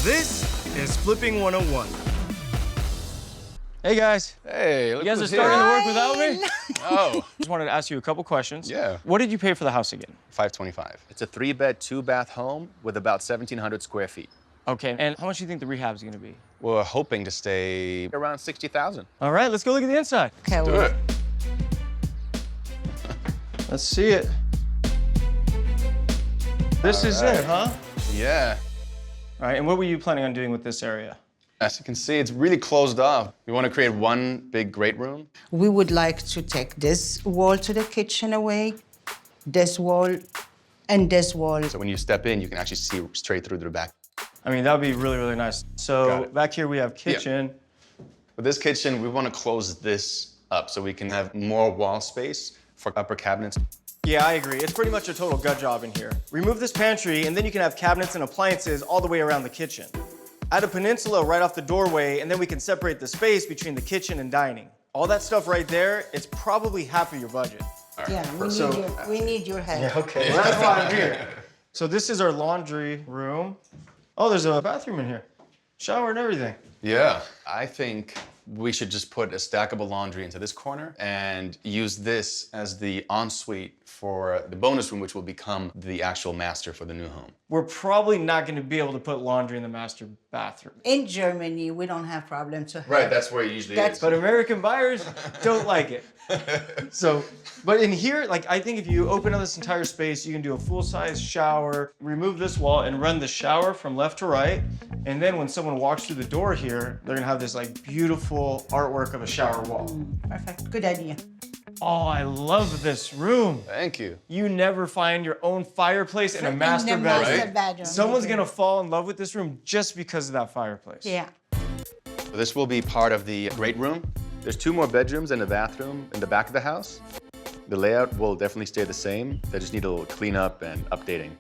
This is Flipping 101. Hey guys. Hey, look You guys are who's starting here. to work without me? Oh, Just wanted to ask you a couple questions. Yeah. What did you pay for the house again? $525. It's a 3-bed, 2-bath home with about 1,700 square feet. Okay, and how much do you think the rehab's gonna be? We're hoping to stay around 60,000. All right, let's go look at the inside. Okay, Do it. Let's see it. This is right. it, huh? Yeah. All right, and what were you planning on doing with this area? As you can see, it's really closed off. We want to create one big great room. we would like to take this wall to the kitchen away, this wall, and this wall. So when you step in, you can actually see straight through to the back. I mean, that would be really, really nice. Got So it. back here we have kitchen. With this kitchen, we want to close this up so we can have more wall space for upper cabinets. Yeah, I agree. It's pretty much a total gut job in here. Remove this pantry, and then you can have cabinets and appliances all the way around the kitchen. Add a peninsula right off the doorway, and then we can separate the space between the kitchen and dining. All that stuff right there, it's probably half of your budget. Yeah, we need your help. Okay, well, that's why I'm here. So this is our laundry room. Oh, there's a bathroom in here. Shower and everything. Yeah. I think we should just put a stackable laundry into this corner and use this as the ensuite for the bonus room, which will become the actual master for the new home. We're probably not gonna be able to put laundry in the master bathroom. In Germany, we don't have problem to have. Right, that's where it usually That's- is. But American buyers don't like it. So, but in here, like, I think if you open up this entire space, you can do a full-size shower, remove this wall, and run the shower from left to right. And then when someone walks through the door here, they're gonna have this, like, beautiful artwork of a shower wall. Perfect, good idea. Oh, I love this room. Thank you. You never find your own fireplace in a In master the bedroom. master bedroom. Someone's gonna fall in love with this room just because of that fireplace. Yeah. So this will be part of the great room. There's 2 more bedrooms and a bathroom in the back of the house. The layout will definitely stay the same. They just need a little cleanup and updating.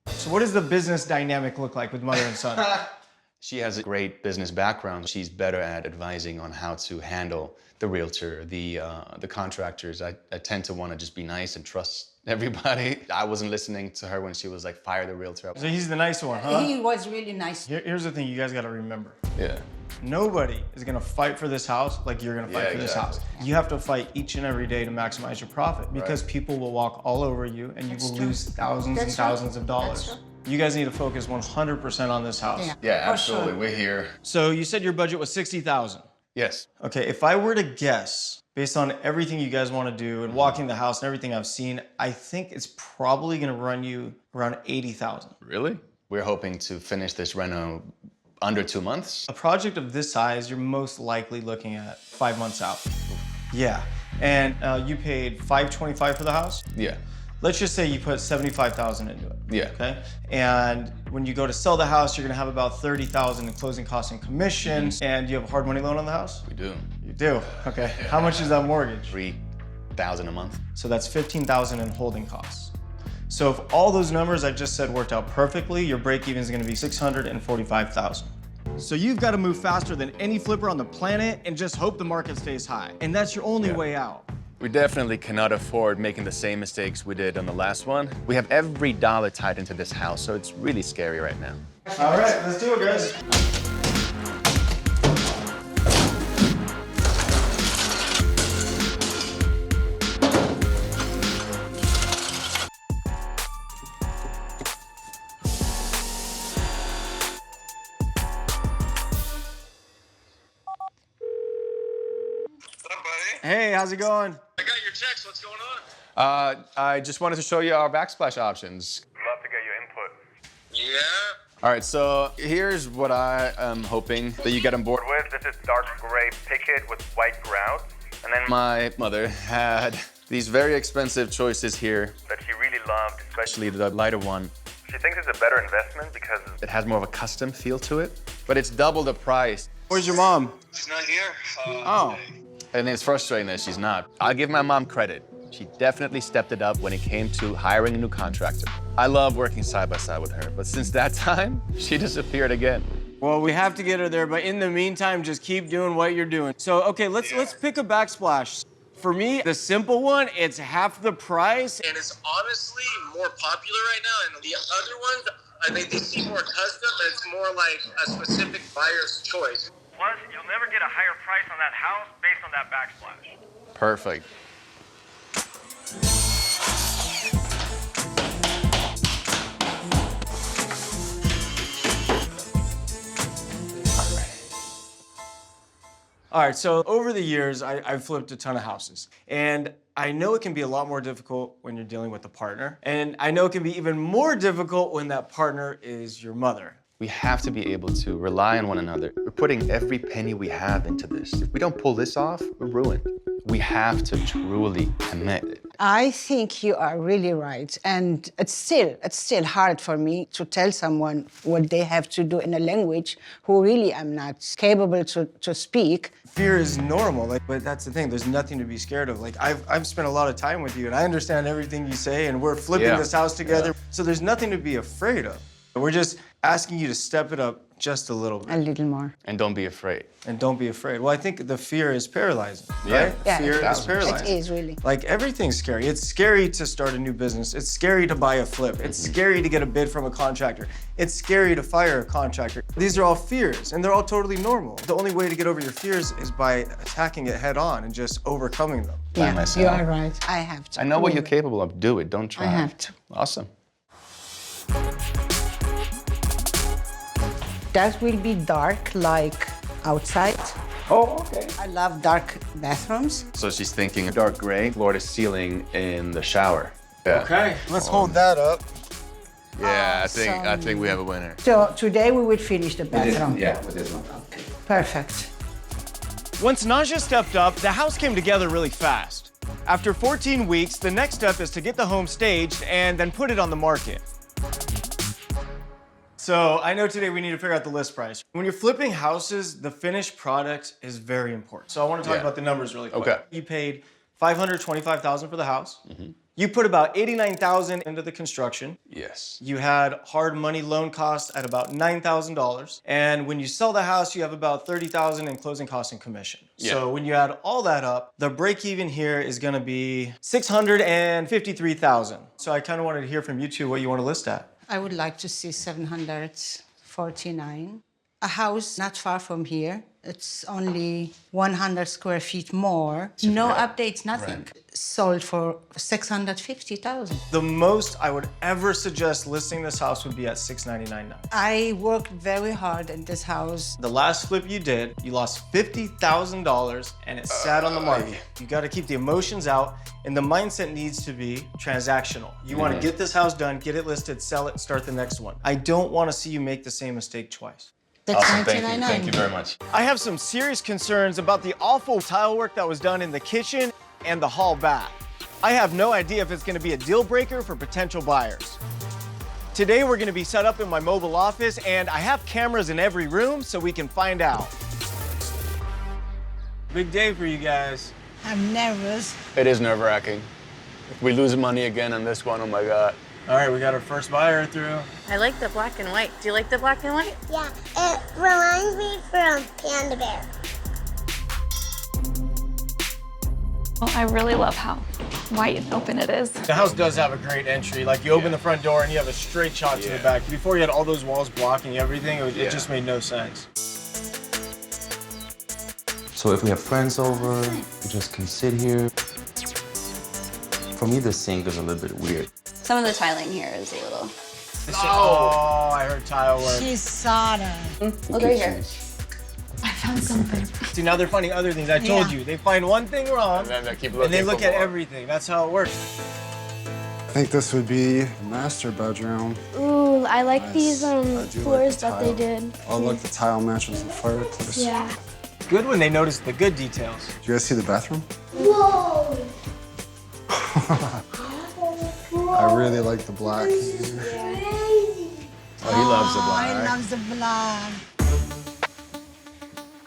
So what does the business dynamic look like with mother and son? She has a great business background. She's better at advising on how to handle the realtor, the contractors. I tend to want to just be nice and trust everybody. I wasn't listening to her when she was like, fire the realtor. So he's the nice one, huh? He was really nice. Here's the thing you guys gotta remember. Yeah. Nobody is gonna fight for this house like you're gonna fight Yeah, for this exactly. house. You have to fight each and every day to maximize your profit because people will walk all over you and you That's will true. lose thousands That's and true. thousands of dollars. That's You guys need to focus 100% on this house. Yeah. Yeah, For absolutely. sure. We're here. So you said your budget was 60,000. Yes. Okay, if I were to guess, based on everything you guys want to do and walking the house and everything I've seen, I think it's probably gonna run you around 80,000. Really? We're hoping to finish this reno under 2 months. A project of this size, you're most likely looking at 5 months out. Yeah, and you paid $525 for the house. Yeah. Let's just say you put $75,000 into it. Yeah. Okay. And when you go to sell the house, you're gonna have about $30,000 in closing costs and commissions. And you have a hard money loan on the house? We do. You do. Okay. How much is that mortgage? 3,000 a month. So that's $15,000 in holding costs. So if all those numbers I just said worked out perfectly, your break even is gonna be $645,000. So you've got to move faster than any flipper on the planet and just hope the market stays high. And that's your only way out. We definitely cannot afford making the same mistakes we did on the last one. We have every dollar tied into this house, so it's really scary right now. All right, let's do it, guys. What's up, buddy? Hey, how's it going? I got your text. What's going on? I just wanted to show you our backsplash options. Love to get your input. Yeah? All right, so here's what I am hoping that you get on board with. This is dark gray picket with white grout. And then My mother had these very expensive choices here, that she really loved. especially the lighter one. She thinks it's a better investment because It has more of a custom feel to it, but it's double the price. Where's your mom? she's not here. Oh. And it's frustrating that she's not. I'll give my mom credit. She definitely stepped it up when it came to hiring a new contractor. I love working side by side with her, but since that time, she disappeared again. Well, we have to get her there, but in the meantime, just keep doing what you're doing. So, okay, let's pick a backsplash. For me, the simple one, it's half the price. And it's honestly more popular right now. And the other ones, I think they seem more custom, but it's more like a specific buyer's choice. Plus, you'll never get a higher price on that house based on that backsplash. Perfect. All right, so over the years, I've flipped a ton of houses. And I know it can be a lot more difficult when you're dealing with a partner. And I know it can be even more difficult when that partner is your mother. We have to be able to rely on one another. We're putting every penny we have into this. If we don't pull this off, we're ruined. We have to truly commit. I think you are really right. And it's still hard for me to tell someone what they have to do in a language who really am not capable to speak. Fear is normal, but that's the thing. There's nothing to be scared of. I've spent a lot of time with you, and I understand everything you say, and we're flipping this house together. So there's nothing to be afraid of. We're just asking you to step it up just a little bit. A little more. And don't be afraid. And don't be afraid. Well, I think the fear is paralyzing, Yeah. right? Yeah, Fear is paralyzing. It is really. Like, everything's scary. It's scary to start a new business. It's scary to buy a flip. It's scary to get a bid from a contractor. It's scary to fire a contractor. These are all fears, and they're all totally normal. The only way to get over your fears is by attacking it head on and just overcoming them. By Yeah, myself. you are right. I have to. I know what you're capable of. Do it. Don't try. I have to. Awesome. That will be dark like outside. Oh, okay. I love dark bathrooms. So she's thinking dark gray, floor to ceiling in the shower. Yeah. Okay, let's hold that up. Yeah, Awesome. I think we have a winner. So today we will finish the bathroom. Yeah, with this one. Perfect. Once Naja stepped up, the house came together really fast. After 14 weeks, the next step is to get the home staged and then put it on the market. So I know today we need to figure out the list price. When you're flipping houses, the finished product is very important. So I want to talk about the numbers really quick. Okay. You paid $525,000 for the house. You put about $89,000 into the construction. Yes. You had hard money loan costs at about $9,000. And when you sell the house, you have about $30,000 in closing costs and commission. Yeah. So when you add all that up, the break even here is gonna be $653,000. So I kind of wanted to hear from you two what you want to list at. I would like to see 749. A house not far from here. It's only 100 square feet more. No updates, nothing. Sold for 650,000. The most I would ever suggest listing this house would be at $699 now. I worked very hard in this house. The last flip you did, you lost $50,000 and it sat on the market. You got to keep the emotions out, and the mindset needs to be transactional. You want to get this house done, get it listed, sell it, start the next one. I don't want to see you make the same mistake twice. That's Awesome. Thank you. $19.99. Thank you very much. I have some serious concerns about the awful tile work that was done in the kitchen and the hall bath. I have no idea if it's going to be a deal breaker for potential buyers. Today we're going to be set up in my mobile office, and I have cameras in every room so we can find out. Big day for you guys. I'm nervous. It is nerve-wracking. If we lose money again on this one, oh my God. All right, we got our first buyer through. I like the black and white. Do you like the black and white? Yeah, it reminds me from Panda Bear. Well, I really love how white and open it is. The house does have a great entry. Like, you open the front door and you have a straight shot to the back. Before, you had all those walls blocking everything. It just made no sense. So if we have friends over, we just can sit here. For me, the sink is a little bit weird. Some of the tiling here is a little... Oh, I heard tile work. She's Sada. Look right here. I found something. See, now they're finding other things. I told you, they find one thing wrong, And then they keep and looking they for look at more. everything. That's how it works. I think this would be the master bedroom. Ooh, I like Nice. these I do like floors the that they tile. did. Oh, look, the tile matches the fireplace. Yeah. Good when they notice the good details. Do you guys see the bathroom? Whoa! I really like the black. Oh, he loves the black. I love the black.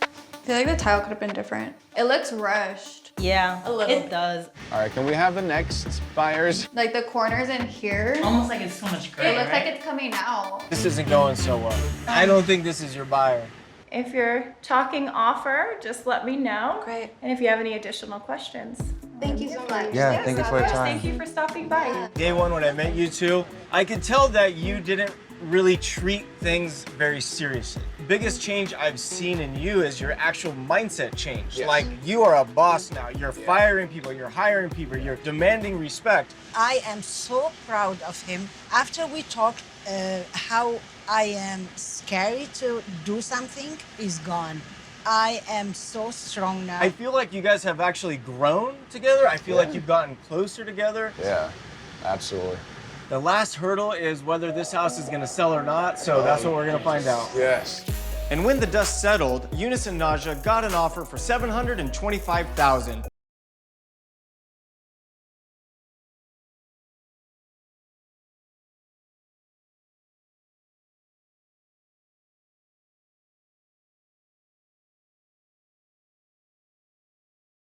I feel like the tile could have been different. It looks rushed. Yeah, A little. it does. All right, can we have the next buyers? Like the corners in here. Almost like it's so much gray, It looks like right? it's coming out. This isn't going so well. I don't think this is your buyer. If you're talking offer, just let me know. Great. And if you have any additional questions. Thank you so much. Thank you for your time. Thank you for stopping by. Day one, when I met you two, I could tell that you didn't really treat things very seriously. Biggest change I've seen in you is your actual mindset change. Yes. Like, you are a boss now. You're firing people, you're hiring people, you're demanding respect. I am so proud of him. After we talked, how I am scary to do something is gone. I am so strong now. I feel like you guys have actually grown together. I feel like you've gotten closer together. Yeah, absolutely. The last hurdle is whether this house is gonna sell or not, so that's what we're gonna find out. Yes. And when the dust settled, Eunice and Naja got an offer for $725,000.